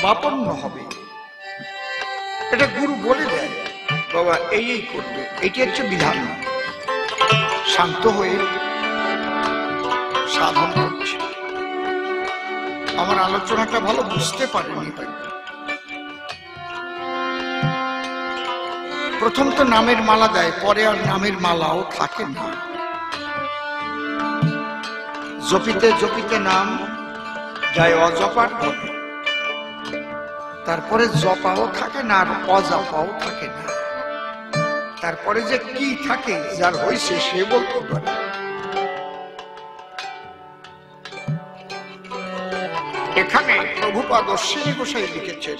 ভাবাপন্ন হবে। এটা গুরু বলে দেয়, বাবা এই করবে, এটি হচ্ছে বিধান। শান্ত হয়ে সাধন করছে। আমার আলোচনাটা ভালো বুঝতে পারেনি হয়তো। প্রথম তো নামের মালা দেয়, পরে আর নামের মালাও থাকে না। জপিতে জপিতে নাম যায় অজপার ঘরে, তারপরে জপাও থাকে না আর অজপাও থাকে না। তারপরে যে কি থাকে যার হয়েছে সে বলতে পারে। এখানে প্রভুপাদ অশ্বিনী গোসাই লিখেছেন,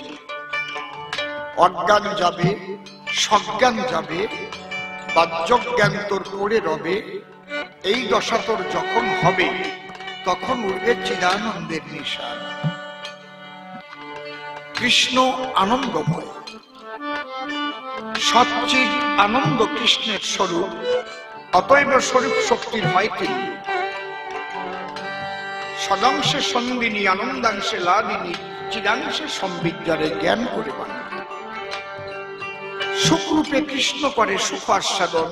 অজ্ঞান যাবে, সজ্ঞান যাবে, বাহ্যজ্ঞান তোর পড়ে রবে, এই দশা তোর যখন হবে তখন উঠবে চিদানন্দের নিশান। কৃষ্ণ আনন্দময়, সচ্চিদ আনন্দ কৃষ্ণের স্বরূপ, অতএব স্বরূপ শক্তির হয় তিনি। সদাংশে সন্দিনী, আনন্দাংশে লাদিনী, চিদাংশে সম্বিদ্যারে জ্ঞান করে বানা। সুখরূপে কৃষ্ণ করে সুখ আস্বাদন,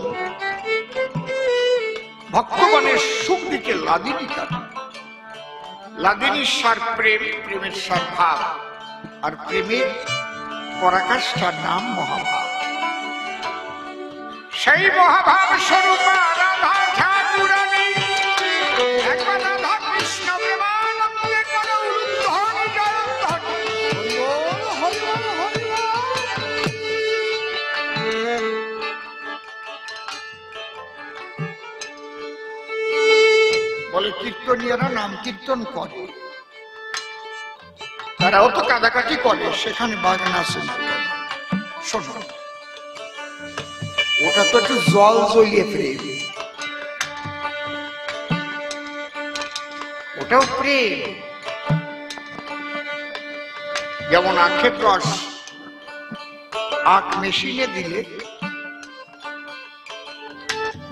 ভক্তগণের সুখ দিতে লাদিনী কারণ। লাদিনীর সার প্রেম, প্রেমের সার ভাব, আর প্রেমের পরাকাষ্ঠার নাম মহাভাব। সেই মহাভাব স্বরূপা রাধা ঠাকুরানী, একবার রাধা কৃষ্ণ প্রেমানন্দে করো উদ্ধারী জয়ধ্বনি। বলে কীর্তনীয়রা নাম কীর্তন করে, তারাও তো কাদাকাটি করে, সেখানে বাগান আছে না। শোনো, ওটা তো একটু জল জ্বলিয়ে প্রেম, ওটাও প্রেম। যেমন আখের রস আখ মেশিনে দিলে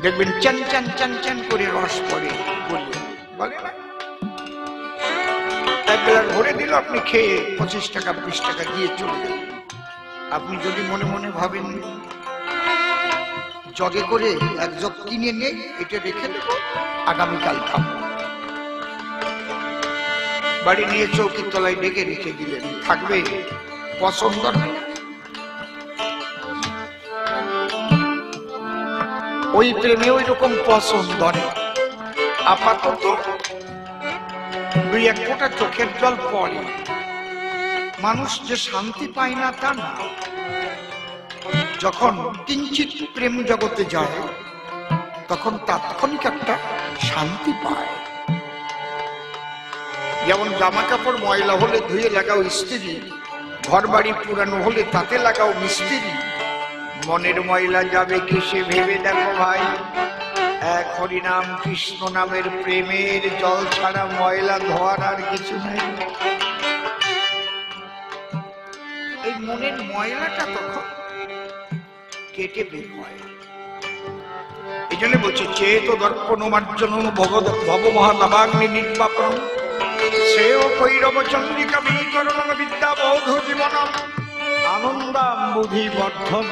দেখবেন চান চান চান চান করে রস পড়ে, বলে না? একবেলা ভরে দিল, আপনি খেয়ে 25 টাকা 20 টাকা দিয়ে চলে গেলেন। আপনি যদি মনে মনে ভাবেন জগে করে এক জগ কিনে নেই, এটা রেখে দেব, আগামীকাল খাবো, বাড়ি নিয়ে চৌকির তলায় ডেকে রেখে দিলেন, থাকবে? পছন্দ হবে না। ওই প্রেমে ওই রকম পছন্দ নেই। আপাতত 2-1 ফোঁটা চোখের জল পড়ে, মানুষ যে শান্তি পায় না তা না। যখন কিঞ্চিত প্রেম জগতে যায় তখন তাৎক্ষণিক একটা শান্তি পায়। যেমন জামা কাপড় ময়লা হলে ধুয়ে লাগাও ইস্ত্রি, ঘর বাড়ি পুরানো হলে তাতে লাগাও মিস্ত্রি। মনের ময়লা যাবে কিসে ভেবে দেখো ভাই, এক হরিনাম কৃষ্ণ নামের প্রেমের জল ছাড়া ময়লা ধোয়ার আর কিছু নাই। এই মনের ময়লাটা তখন কেটে বের হয়। এই জন্য বলছে, চেত দর্পণ মার্জন ভব মহানবাগ্নি নির্বাপন, শ্রেয় কৈরব চন্দ্রিকা বিকরণ বিদ্যা বোধ জীবনম আনন্দাম বুদ্ধি বর্ধন।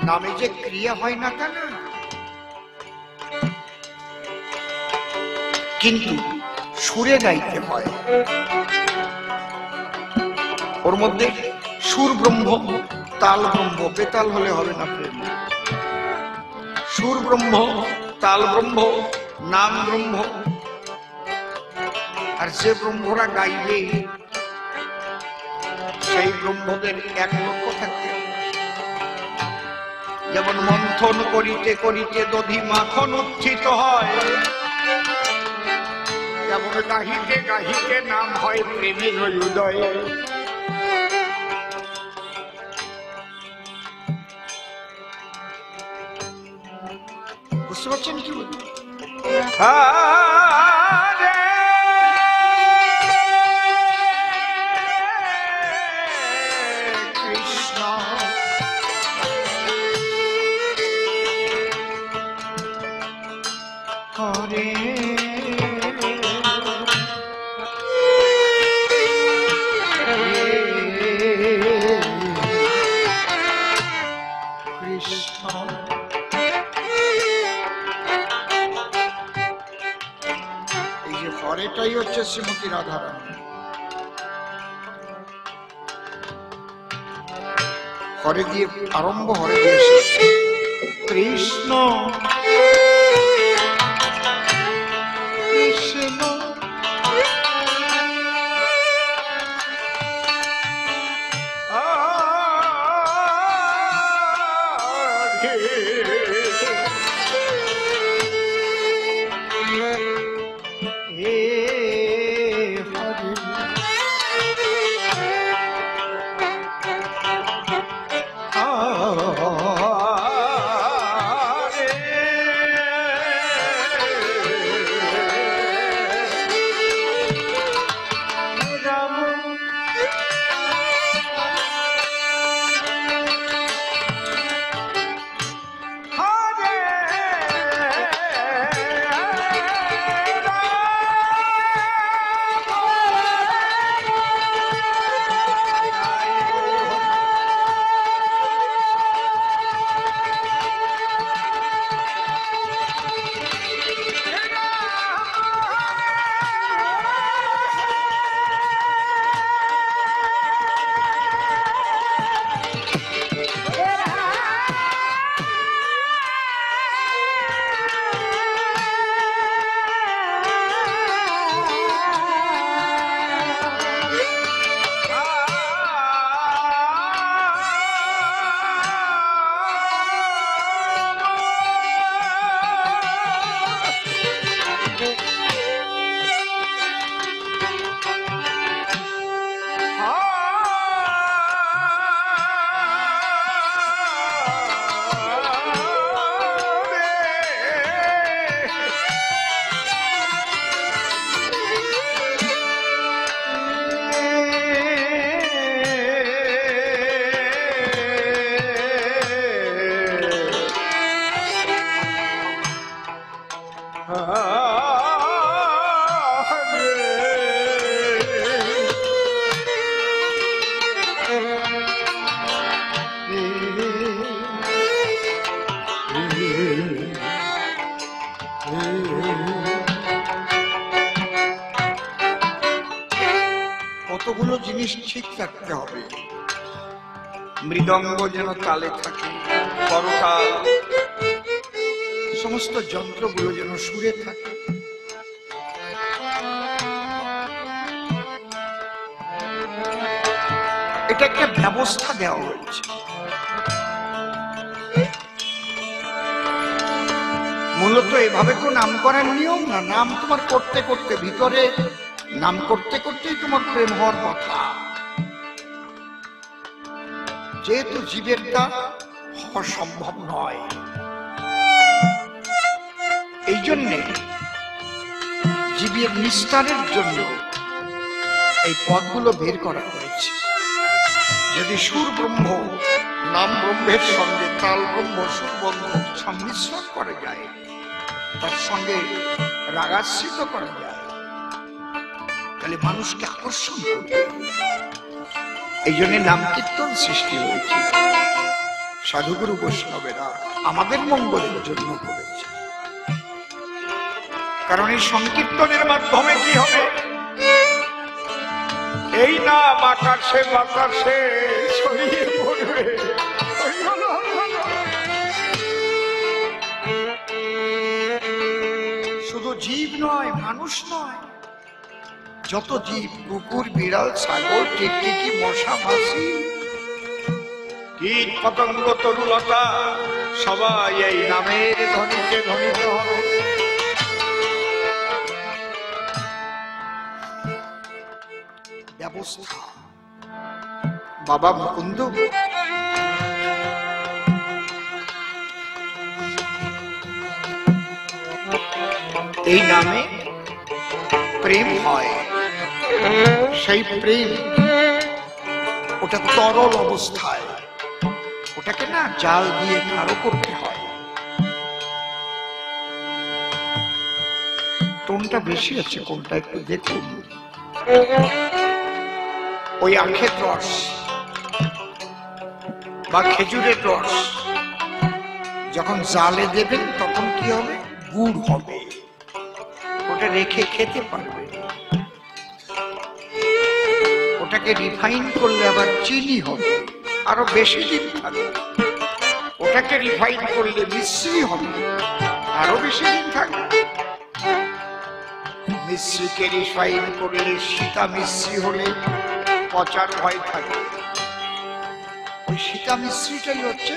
নামে যে ক্রিয়া হয় না তা না, কিন্তু সুরে গাইতে হয়। ওর মধ্যে সুর ব্রহ্ম, তাল ব্রহ্ম, বেতাল হলে হবে না প্রেম। সুর ব্রহ্ম, তাল ব্রহ্ম, নাম ব্রহ্ম। আর যে ব্রহ্মরা গাইবে সেই ব্রহ্মদের 1 লক্ষ থাকতে। যেমন মন্থন করিতে করিতে দধি মাখন উত্থিত হয়, যেমন গাহিতে গাহিতে নাম হয় প্রেমের হৃদয়ে। বুঝতে পারছেন কি বলছি? কৃষ্ণ হরে হচ্ছে শ্রীমতী রাধারানী। হরে দিয়ে আরম্ভ, হরে দিয়ে শেষ। কৃষ্ণ কৃষ্ণ কতগুলো জিনিস ঠিক রাখতে হবে। মৃদঙ্গ যেন তালে থাকে, করতাল, সমস্ত যন্ত্রগুলো যেন সুরে থাকে। এটা একটা ব্যবস্থা দেওয়া হয়েছে। মূলত এভাবে তো নাম করার নিয়ম না। নাম তোমার করতে করতে, ভিতরে নাম করতে করতেই তোমার প্রেম হওয়ার কথা। যেহেতু জীবের তা হওয়া সম্ভব নয়, এই জন্যে জীবের নিস্তারের জন্য এই পদগুলো বের করা হয়েছে। যদি সুর ব্রহ্ম নাম ব্রহ্মের সঙ্গে তাল ব্রহ্ম সুর ব্রহ্ম সংমিশ্রণ করা যায়, তার সঙ্গে রাগাশ্রিত করা যায়, তাহলে মানুষকে আকর্ষণ করবে। এই জন্য নাম কীর্তন সৃষ্টি হয়েছে। সাধুগুরু বৈষ্ণবেরা আমাদের মঙ্গলের জন্য করেছে। কারণ এই সংকীর্তনের মাধ্যমে কি হবে, এই নাম আকাশে বাতাসে ছড়িয়ে পড়বে। শুধু জীব নয়, মানুষ নয়, যত জীব, কুকুর, বিড়াল, ছাগল, টিকটিকি, মশা, মাছি, কীট পতঙ্গ, তরুলতা, সবাই এই নামের ধ্বনিতে ধ্বনিত হবে। ব্যবস্থা বাবা মুকুন্দ এই নামে প্রেম হয়। সেই প্রেম ওটা তরল অবস্থায়, ওটাকে না জাল দিয়ে গাঢ় করতে হয়। টোনটা বেশি আছে, কোনটা একটু দেখুন। ওই আখের রস বা খেজুরের রস যখন জালে দেবেন তখন কি হবে, গুড় হবে, ওটা রেখে খেতে পারবে। ওটাকে রিফাইন করলে আবার চিনি হবে, আরো বেশি দিন থাকবে। ওটাকে রিফাইন করলে মিশ্রি হবে, আরো বেশি দিন থাকবে। মিশ্রিকে রিফাইন করলে সীতা মিশ্রি হলে পচার ভয় থাকে। ওই সীতা মিশ্রিটাই হচ্ছে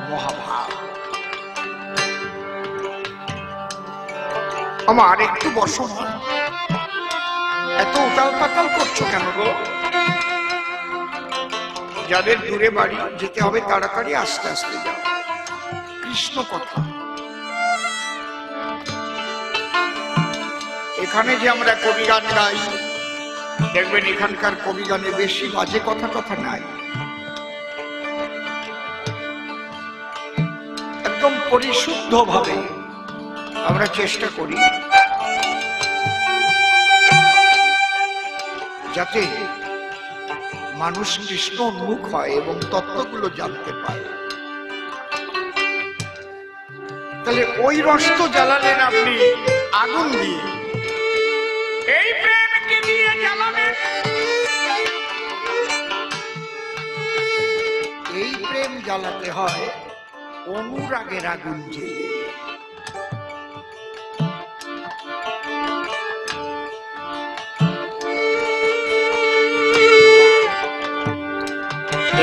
মহাভাব। আমার একটু বসো, এত উতাল পাতাল করছো কেন গো? যাদের দূরে বাড়ি যেতে হবে তাড়াতাড়ি আস্তে আস্তে যাও। কৃষ্ণ কথা এখানে যে আমরা কবি গান গাই, দেখবেন এখানকার কবি গানে বেশি বাজে কথা নাই, একদম পরিশুদ্ধ ভাবে আমরা চেষ্টা করি যাতে মানুষ কৃষ্ণ উন্মুখ হয় এবং তত্ত্বগুলো জানতে পারে। তাহলে ওই রস তো জ্বালালেন আপনি আগুন দিয়ে, এই প্রেমকে দিয়ে জ্বালাবেন। এই প্রেম জ্বালাতে হয় অনুরাগের আগুন জেলে।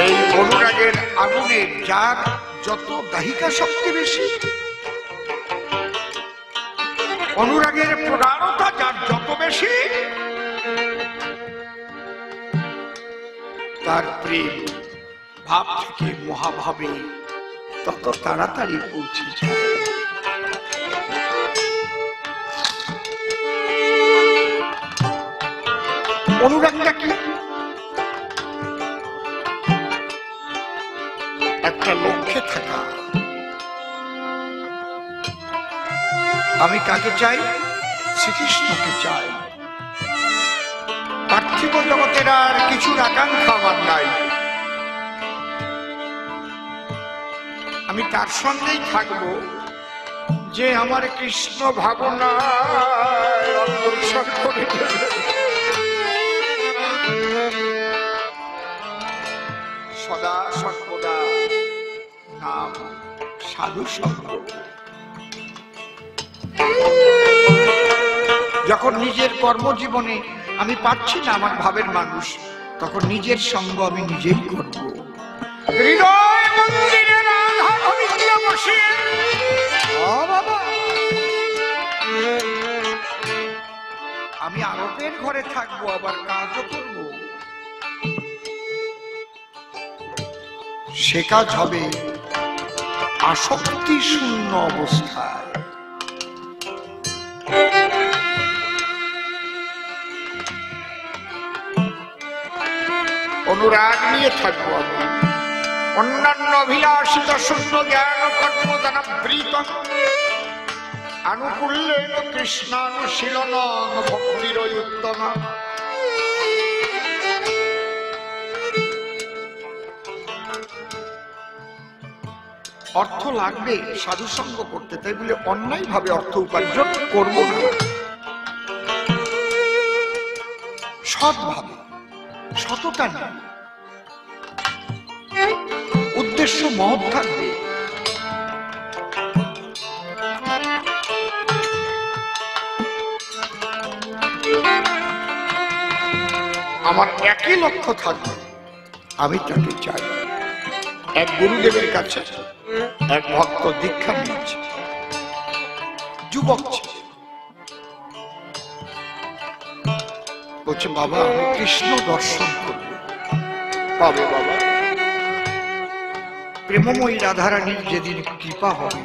এই অনুরাগের আগুনের যার যত দাহিকা শক্তি বেশি, অনুরাগের প্রগাঢ়তা যার যত বেশি, তার প্রেম ভাব থেকে মহাভাবে তত তাড়াতাড়ি পৌঁছে যায়। অনুরাগটা কি? একটা লক্ষ্যে থাকা। আমি কাকে চাই? শ্রীকৃষ্ণকে চাই। পার্থিব জগতের আর কিছুর আকাঙ্ক্ষা আমার নাই। আমি তার সঙ্গেই থাকবো যে আমার কৃষ্ণ ভাবনা অগ্রসর করে দেবে। সদা সর্বদা নাম সাধু সঙ্গ। যখন নিজের কর্মজীবনে আমি পাচ্ছি না আমার ভাবের মানুষ, তখন নিজের সঙ্গ আমি নিজেই করব। হৃদয় মন্দিরে রাধা গোবিন্দ বসে, আমি আরবের ঘরে থাকবো, আবার কাজও করব। সে কাজ হবে আসক্তি শূন্য অবস্থায়। অনুরাগ নিয়ে থাকবো আমি। অন্যান্য অভিলাষিত শূন্য জ্ঞান কর্মদানাবৃত আনুকূল্যেন কৃষ্ণানুশীলন ভক্তির উত্তম। অর্থ লাগবে সাধুসঙ্গ করতে, তাই বলে অন্যায় ভাবে অর্থ উপার্জন করবো না। সৎভাবে, সততা নেই, উদ্দেশ্য মহৎ থাকবে। আমার একই লক্ষ্য থাকবে, আমি তাকে চাই। এক গুরুদেবের কাছে এক ভক্ত দীক্ষা নিয়েছে, যুবক ছেলে। বলছে, বাবা আমি কৃষ্ণ দর্শন করব। পাবে বাবা, প্রেমময়ী রাধারানীর যেদিন কৃপা হবে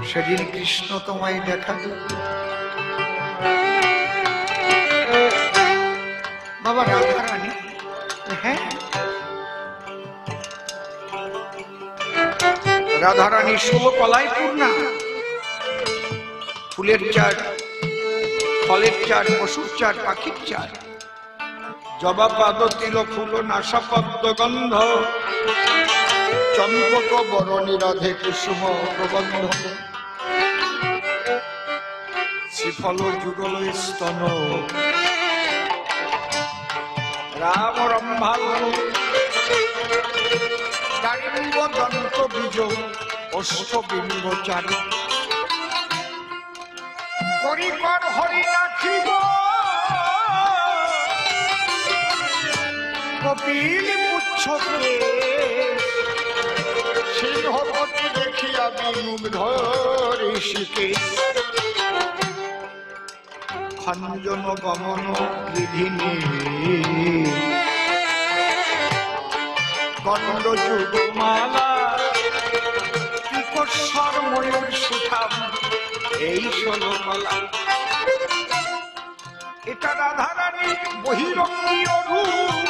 সেদিন কৃষ্ণ তোমায় দেখা দেবে। বাবা রাধারানী? হ্যাঁ। রাধারানী শুভকলায় পূর্ণা, ফুলের চার, ফলের চার, পশুর চার, পাখির চার। জবা পাদ তিল ফুল নাসা পদ্ম গন্ধ, চম্পক বরণী রাধে কুসুম প্রবন্ধ, শ্রীফল যুগল স্তন রাম রম্ভাল দারিম্ব দন্ত বীজ অষ্টবিম্ব চারু করিকর হরি রাখিব কপিল পুচ্ছকে সিংহপতি দেখিয়া বিমুগ্ধ ঋষিকে খঞ্জন গমন বিধিনী গণ্ড যুগমালা পিকস্বর ময়ূর সুঠাম এই ষোলমালা এটা রাধারানী বহিরঙ্গীয় রূপ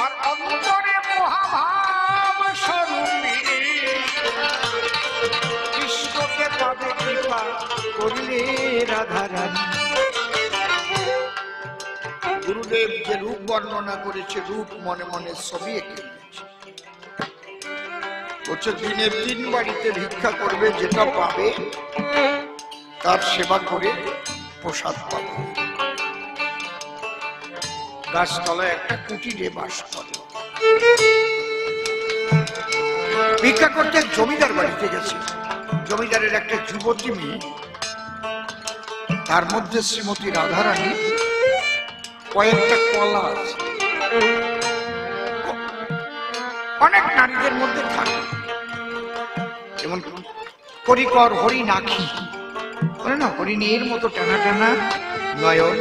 আর অন্তরে মহাভাব স্বরূপিণী কৃষ্ণকে পাবে কৃপা করলে রাধারানী। গুরুদেব যে রূপ বর্ণনা করেছে রূপ মনে মনে ছবি এঁকে নিয়েছে। বলছে দিনে 3 বাড়িতে ভিক্ষা করবে, যেটা পাবে তার সেবা করে প্রসাদ পাবে। গাছতলায় একটা কুটিরে বাস করে। ভিক্ষা করতে জমিদার বাড়িতে গেছে। জমিদারের একটা যুবতী মেয়ে, তার মধ্যে শ্রীমতী রাধারানী কয়েকটা কলা আছে। অনেক নারীদের মধ্যে থাকে, যেমন করিকর হরিণাক্ষী, বলে না হরিণের মতো টানা টানা নয়ন।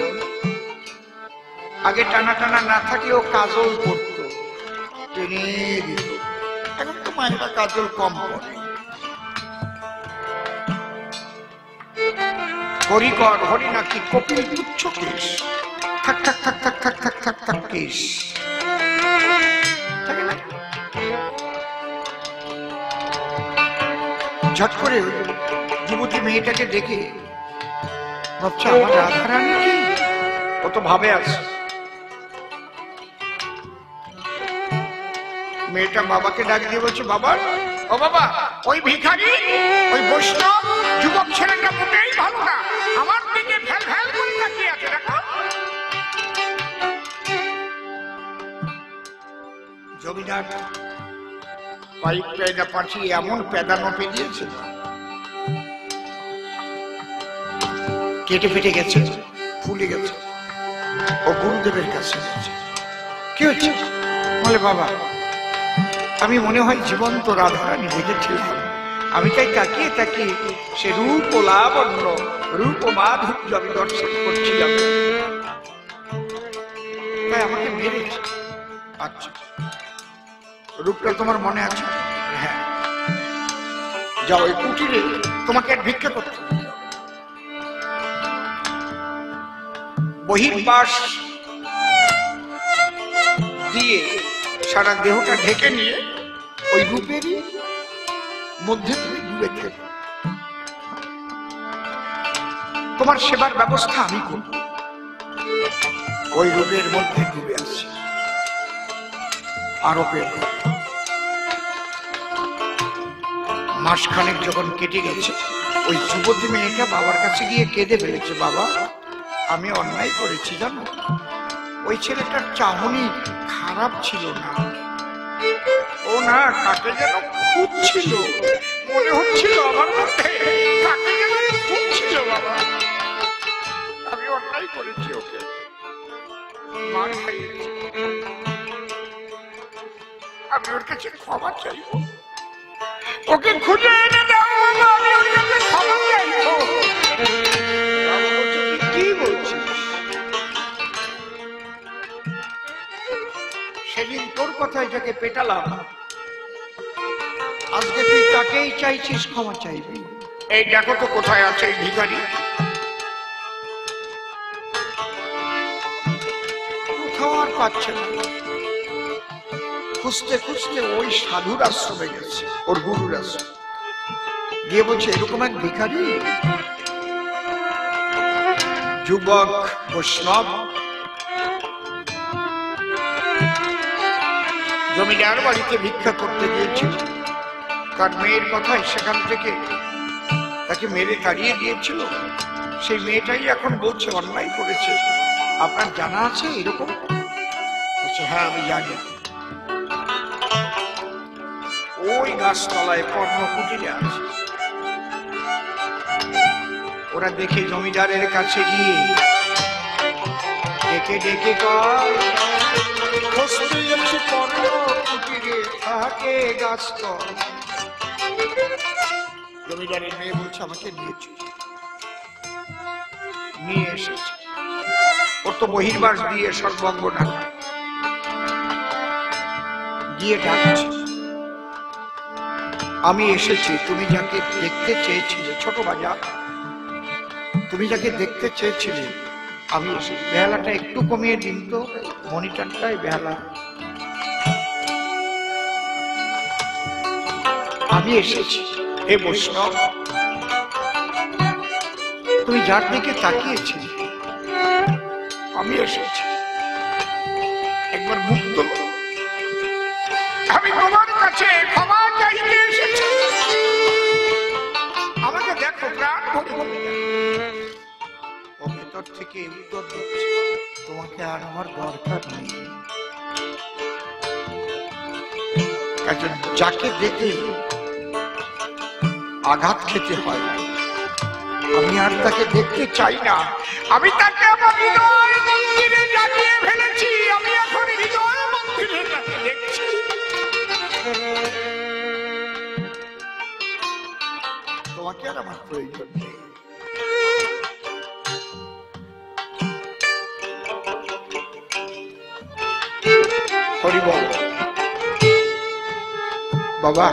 আগে টানা টানা না থাকলেও কাজল পড়ত, টেনে দিত। এখন তো মায়েরা কাজল কম পড়ে। করিকর হরিণাক্ষী কপিল তুচ্ছ কেশ, থাক থাক থাক থাক থাক থাক থাক থাক কেশ থাকে না। ঝট করে যুবতী মেয়েটাকে দেখে ভাবছে আমার রাধারানী কি, ও তো ভাবে আছে। মেয়েটা বাবাকে ডাক দিয়ে বলছে, বাবা ও বাবা, ওই ভিখারি ওই বৈষ্ণব যুবক ছেলেটা মোটেই ভালো না, আমার দিকে ফেল ফেল করে তাকিয়ে আছে। দেখো জমিদার পাইপটা পাঠিয়ে এমন পেদানো পেরিয়েছে, কেটে ফেটে গেছে, ফুলে গেছে। ও গুরুদেবের কাছে গেছে, কি হচ্ছে? বলে বাবা আমি মনে হয় জীবন্ত রাধারানী দেখেছিলাম, আমি তাই তাকিয়ে তাকিয়ে সে রূপ ও লাবণ্য, রূপ ও মাধুর্য আমি দর্শন করছিলাম, তাই আমাকে মেরেছে। আচ্ছা রূপটা তোমার মনে আছে? হ্যাঁ, যাও এই কুটিরে তোমাকে আর ভিক্ষা করতে হবে। বহির্বাস দিয়ে সারা দেহটা ঢেকে নিয়ে ওই রূপেরই মধ্যে তুমি ডুবে থেকো, তোমার সেবার ব্যবস্থা আমি করব। ওই রূপের মধ্যে ডুবে আছে। আরোপের মাসখানেক যখন কেটে গেছে, ওই যুবতী মেয়েটা বাবার কাছে গিয়ে কেঁদে ফেলেছে, বাবা আমি অন্যায় করেছি জানো, ওই ছেলেটার চাহনি খারাপ ছিল না, ও না কাকে যেন খুঁজছিল, মনে হচ্ছিল আমার মধ্যে কাকে যেন খুঁজছিল। বাবা আমি অন্যায় করেছি, ওকে মার খাইয়েছি, আমি ওর কাছে ক্ষমা চাইব, ওকে খুঁজে এনে দাও বাবা, আমি ওর কাছে ক্ষমা চাইব। কি বলছিস? সেদিন তোর কথায় যাকে পেটালাম, আজকে তুই তাকেই চাইছিস ক্ষমা চাইবি। এই দেখো তো কোথায় আছে এই ভিখারি, কোথাও আর পাচ্ছে না। খুঁজতে খুঁজতে ওই সাধুর আশ্রমে গেছে, ওর গুরুর আশ্রমে গিয়ে বলছে এরকম এক ভিখারি যুবক বৈষ্ণব জমিদার বাড়িতে ভিক্ষা করতে গিয়েছিল, তার মেয়ের কথায় সেখান থেকে তাকে মেরে তাড়িয়ে দিয়েছিল। সেই মেয়েটাই এখন বলছে অন্যায় করেছে। আপনার জানা আছে এরকম? বলছে হ্যাঁ আমি জানি। ওই গাছতলায় কর্ণকুটিরে আছে। ওরা দেখে জমিদারের কাছে গিয়ে ডেকে ডেকে কয় কর্ণকুটিরে থাকে গাছতল। জমিদারের মেয়ে বলছে আমাকে নিয়ে এসেছে। ওর তো বহির্বাস দিয়ে সর্বঙ্গ ঢাকা, গিয়ে ডাকছে আমি এসেছি, তুমি যাকে দেখতে চেয়েছিলে, ছোট বাজার, তুমি যাকে দেখতে চেয়েছিলে আমি এসেছি। বেহালাটা একটু কমিয়ে দিন তো, মনিটরটাই বেহালা। আমি এসেছি হে বৈষ্ণব, তুমি যার দিকে তাকিয়েছিলে আমি এসেছি, একবার মুখ তোলো। আমি তোমার কাছে ক্ষমা চাইতে এসেছি, আমাকে দেখো প্রাণ ভরে। ও ভেতর থেকে উত্তর দিচ্ছে তোমাকে আর আমার দরকার নেই। যাকে দেখে আঘাত খেতে হয় আমি আর তাকে দেখতে চাই না। আমি তাকে আমার হৃদয় মন্দিরে জাগিয়ে ফেলেছি, আমি এখন হৃদয় মন্দিরে তাকে দেখছি। তোমাকে আর আমার প্রয়োজন নেই। হরি বল। বাবা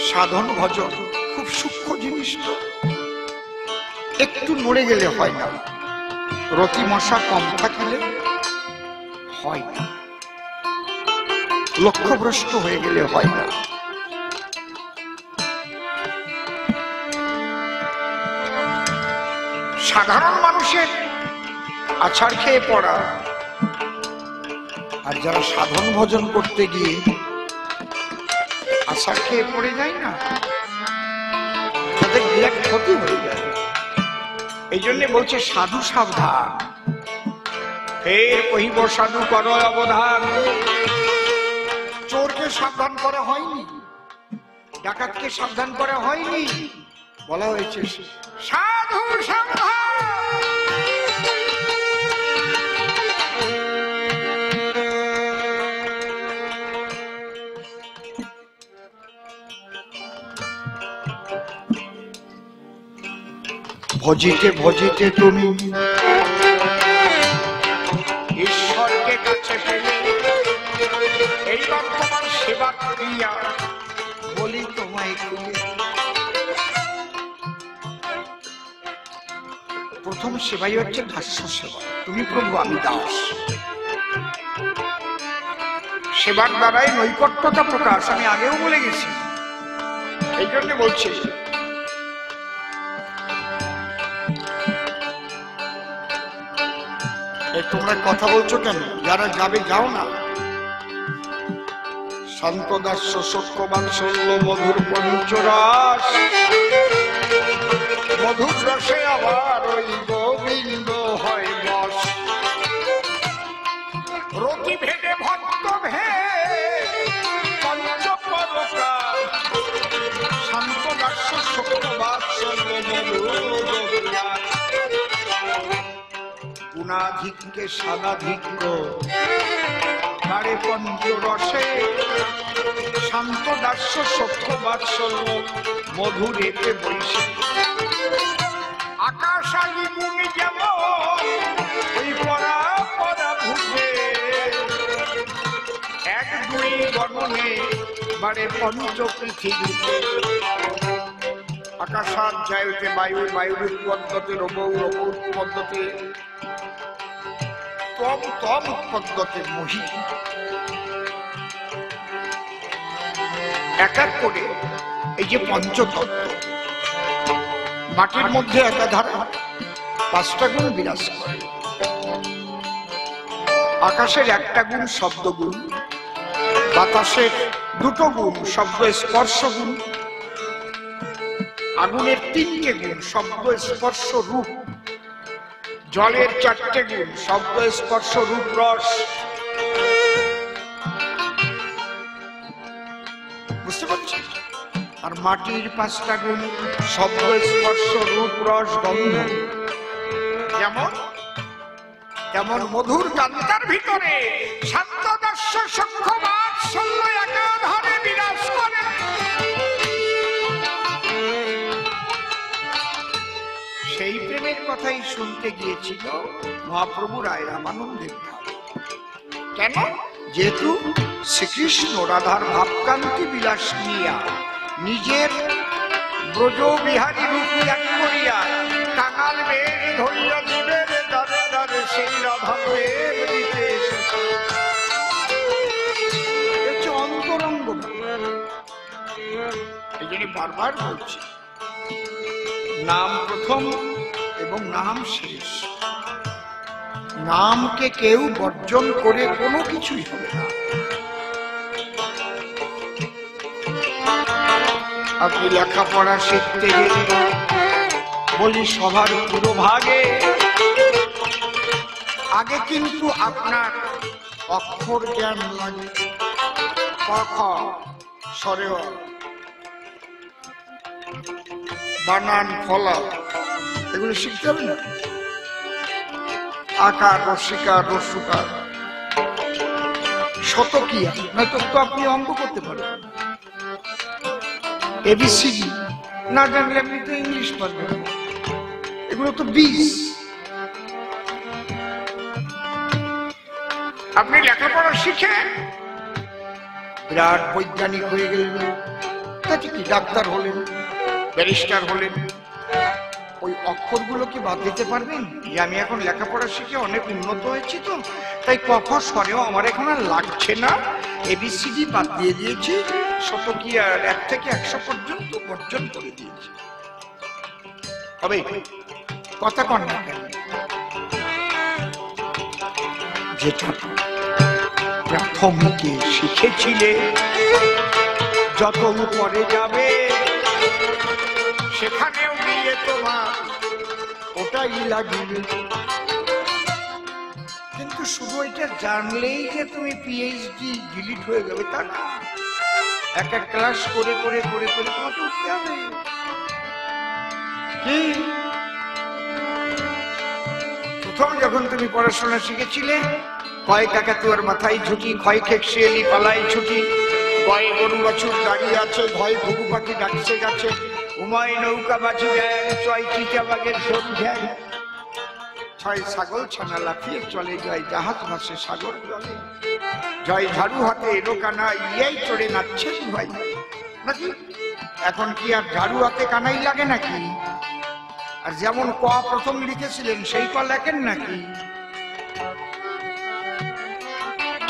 সাধন ভজন খুব সূক্ষ্ম জিনিস, তো একটু নড়ে গেলে হয় না, রতি মশা কম থাকলে হয় না, লক্ষ্যভ্রষ্ট হয়ে গেলে হয় না। সাধারণ মানুষের আছাড় খেয়ে পড়া, আর যারা সাধন ভজন করতে গিয়ে আছাড় খেয়ে পড়ে যায় না, তাদের বিরাট ক্ষতি হয়ে যায়। এই জন্য বলছে সাধু সাবধান, ফের কহিব সাধু কর অবধান। চোরকে সাবধান করা হয়নি, ডাকাতকে সাবধান করা হয়নি, বলা হয়েছে সাধু সাবধান। ভজিতে ভজিতে তুমি ঈশ্বরকে কাছে পেলে, এইবার তোমার সেবা করিয়া বলি তোমায় খুলে। প্রথম সেবাই হচ্ছে ভাষ্য সেবা, তুমি প্রভু আমি দাস। সেবার দ্বারাই নৈকট্যতা প্রকাশ, আমি আগেও বলে গেছি। এই জন্য বলছি তোমরা কথা বলছো কেন? যারা যাবে যাও না। শান্ত দাস্য সক্ষ বাৎসল্য মধুর পঞ্চরস, মধুর রসে আবার ওই গোবিন্দ হয় বস। রতি ভেদে ভক্ত ভেদ পঞ্চপরকার, শান্ত দাস্য সক্ষ বাৎসল্য মধুর গুণাধিক্যে সাদাধিক্য বারে পঞ্চরসে, শান্ত দাস্য সক্ষ বাৎসল্য মধুরেতে বৈশে। আকাশালী গুণ যেমন ওই পরা পরা ভূতে, এক দুই গণনে বারে পঞ্চ পৃথিবীতে। আকাশাত যাইতে বায়ু, বায়ুর উৎপদ্যতে রবৌ, রবৌ উৎপদ্যতে তম, তম উৎপদ্যতে মহি। এক এক করে এই যে পঞ্চতত্ত্ব, মাটির মধ্যে একাধারে 5টা গুণ বিরাজ করে। আকাশের 1টা গুণ শব্দ গুণ, বাতাসের 2টো গুণ শব্দ স্পর্শ গুণ, আগুনের 3টে গুণ শব্দ স্পর্শ রূপ, জলের 4টে গুণ, শব্দ স্পর্শ রূপ রস। বুঝতে পারছি? আর মাটির 5টা গুণ, শব্দ স্পর্শ রূপ রস গন্ধ। যেমন তেমন মধুর গান্ধার ভিতরে শান্ত দর্শ সখ্য বাৎসল্য একাধারে বিরাজ করে। সেই প্রেমের কথাই শুনতে গিয়েছিল মহাপ্রভু রায় রামানন্দের। কেন? যেহেতু শ্রীকৃষ্ণ রাধার ভাবকান্তি বিলাস নিয়া নিজের ব্রজ বিহারী রূপ ত্যাগ করিয়া কাঙাল বের ধরিয়া জীবের দ্বারে দ্বারে সেই রাধা প্রেম দিতে এসেছে। হচ্ছে অন্তরঙ্গ। এই জন্য বারবার বলছি, নাম প্রথম এবং নাম শেষ। নামকে কেউ বর্জন করে কোনো কিছুই হবে না। আপনি লেখাপড়া শিখতে গেলে বলি সবার পুরোভাগে আগে কিন্তু আপনার অক্ষর জ্ঞান লাগে। ক খ স্বরেয় বানান ফলা এগুলো শিখতে হবে না। আকার রসিকার রসুকার শতকিয়া নয়তো তো আপনি অঙ্ক করতে পারেন। এবিসিডি না জানলে আপনি তো ইংলিশ পারবেন। এগুলো তো 20। আপনি লেখাপড়া শিখে বিরাট বৈজ্ঞানিক হয়ে গেলেন, তাতে কি ডাক্তার হলেন, ব্যারিস্টার হলেন, ওই অক্ষরগুলো কি বাদ দিতে পারবেন? যে আমি এখন লেখাপড়া শিখে অনেক উন্নত হয়েছি, তো তাই ক খ স্বরেও আমার এখন আর লাগছে না, এবিসিডি বাদ দিয়ে দিয়েছি, শতকিয়ার 1 থেকে 100 পর্যন্ত বর্জন করে দিয়েছি। হবে কথা কন না কেন? যেটা প্রথমকে শিখেছিলে যত উপরে যাবে সেখানেও গিয়ে তোমার ওটাই লাগবে। কিন্তু শুধু এটা জানলেই যে তুমি পিএইচডি ডিলিট হয়ে যাবে তা না। এক এক ক্লাস করে করে করে করে তোমাকে উঠতে হবে। কি প্রথম যখন তুমি পড়াশোনা শিখেছিলে, কয় কাকাতুয়ার মাথায় ঝুঁকি, ক্ষয় খেক শিয়ালি পালাই ছুটি, কয় গরু বাছুর দাঁড়িয়ে আছে, ভয় ঘুঘু পাখি ডাকছে গাছে, উমায় নৌকা বাছি দেয়, ছয় চিতা বাগের সন্ধ্যায়, 6 ছাগল ছানা লাফিয়ে চলে যায়, জাহাজ ভাসে সাগর জলে, জয় ঝাড়ু হাতে এলো কানা ইয়াই চড়ে নাচছে ভাই। নাকি এখন কি আর ঝাড়ু হাতে কানাই লাগে নাকি? আর যেমন ক প্রথম লিখেছিলেন সেই ক লেখেন নাকি?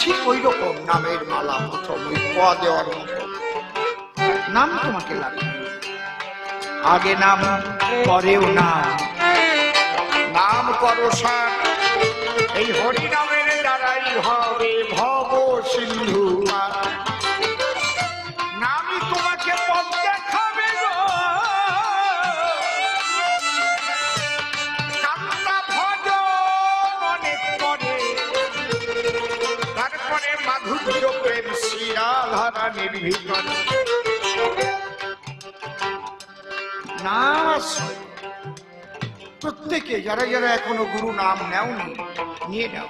ঠিক ওই রকম নামের মালা প্রথম ওই ক দেওয়ার মতো নাম তোমাকে লাগবে। আগে নাম পরেও নাম, নাম করো সার, এই হরি নামের দ্বারাই হবে ভব সিন্ধু। নামই তোমাকে পথ দেখাবে গো, কান্না ভজ মনে করে, তারপরে মাধুর্য প্রেম শিরাধারা নির্ভীতরে। নাম প্রত্যেকে যারা যারা এখনো গুরু নাম নেওনি নিয়ে নাও।